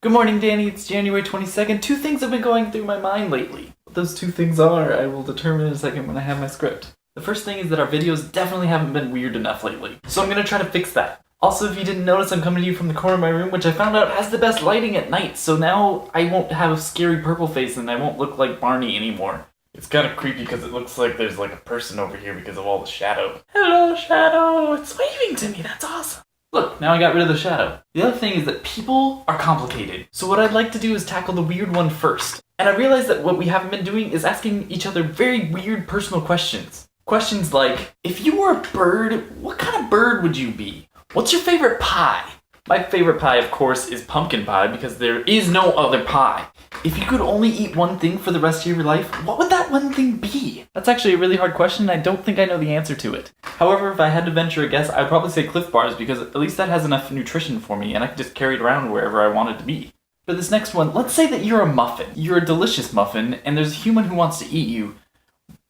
Good morning, Danny. It's January 22nd. Two things have been going through my mind lately. What those two things are, I will determine in a second when I have my script. The first thing is that our videos definitely haven't been weird enough lately, so I'm gonna try to fix that. Also, if you didn't notice, I'm coming to you from the corner of my room, which I found out has the best lighting at night, so now I won't have a scary purple face and I won't look like Barney anymore. It's kind of creepy because it looks like there's like a person over here because of all the shadow. Hello, shadow! It's waving to me, that's awesome! Look, now I got rid of the shadow. The other thing is that people are complicated. So what I'd like to do is tackle the weird one first. And I realized that what we haven't been doing is asking each other very weird personal questions. Questions like, if you were a bird, what kind of bird would you be? What's your favorite pie? My favorite pie, of course, is pumpkin pie because there is no other pie. If you could only eat one thing for the rest of your life, what would that one thing be? That's actually a really hard question, and I don't think I know the answer to it. However, if I had to venture a guess, I'd probably say Cliff Bars because at least that has enough nutrition for me and I can just carry it around wherever I want it to be. For this next one, let's say that you're a muffin. You're a delicious muffin, and there's a human who wants to eat you.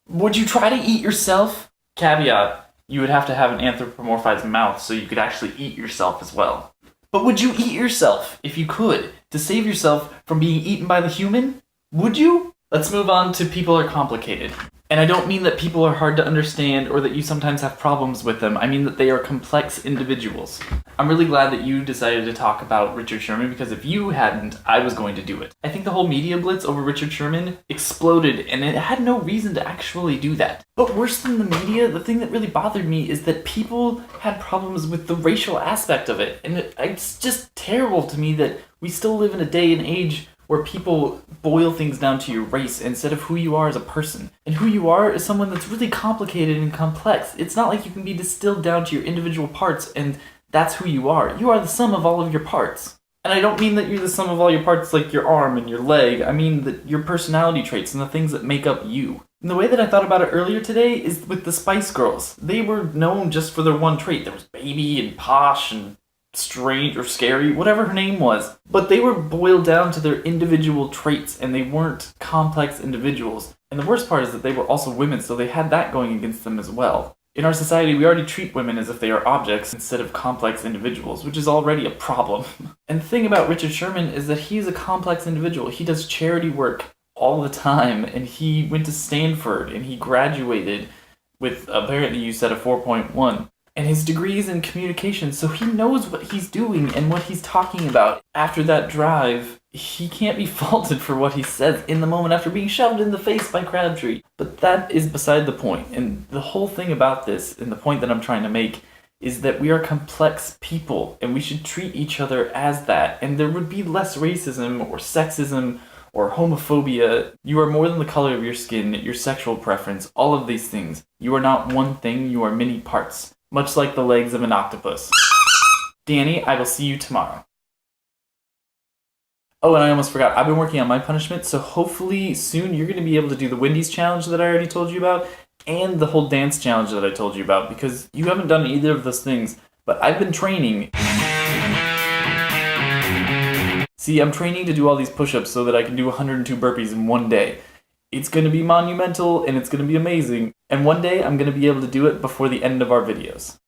Would you try to eat yourself? Caveat, you would have to have an anthropomorphized mouth so you could actually eat yourself as well. But would you eat yourself, if you could, to save yourself from being eaten by the human? Would you? Let's move on to people are complicated. And I don't mean that people are hard to understand or that you sometimes have problems with them. I mean that they are complex individuals. I'm really glad that you decided to talk about Richard Sherman because if you hadn't, I was going to do it. I think the whole media blitz over Richard Sherman exploded and it had no reason to actually do that. But worse than the media, the thing that really bothered me is that people had problems with the racial aspect of it. And it's just terrible to me that we still live in a day and age where people boil things down to your race instead of who you are as a person. And who you are is someone that's really complicated and complex. It's not like you can be distilled down to your individual parts and that's who you are. You are the sum of all of your parts. And I don't mean that you're the sum of all your parts like your arm and your leg. I mean that your personality traits and the things that make up you. And the way that I thought about it earlier today is with the Spice Girls. They were known just for their one trait. There was Baby and Posh and Strange or Scary, whatever her name was. But they were boiled down to their individual traits and they weren't complex individuals. And the worst part is that they were also women, so they had that going against them as well. In our society, we already treat women as if they are objects instead of complex individuals, which is already a problem. And the thing about Richard Sherman is that he's a complex individual. He does charity work all the time, and he went to Stanford, and he graduated with, apparently you said, a 4.1. And his degree is in communication, so he knows what he's doing and what he's talking about. After that drive, he can't be faulted for what he says in the moment after being shoved in the face by Crabtree. But that is beside the point, and the whole thing about this, and the point that I'm trying to make, is that we are complex people, and we should treat each other as that, and there would be less racism or sexism or homophobia. You are more than the color of your skin, your sexual preference, all of these things. You are not one thing, you are many parts. Much like the legs of an octopus. Danny, I will see you tomorrow. Oh, and I almost forgot, I've been working on my punishment, so hopefully soon you're going to be able to do the Wendy's challenge that I already told you about, and the whole dance challenge that I told you about, because you haven't done either of those things, but I've been training. See, I'm training to do all these push-ups so that I can do 102 burpees in one day. It's going to be monumental, and it's going to be amazing. And one day, I'm going to be able to do it before the end of our videos.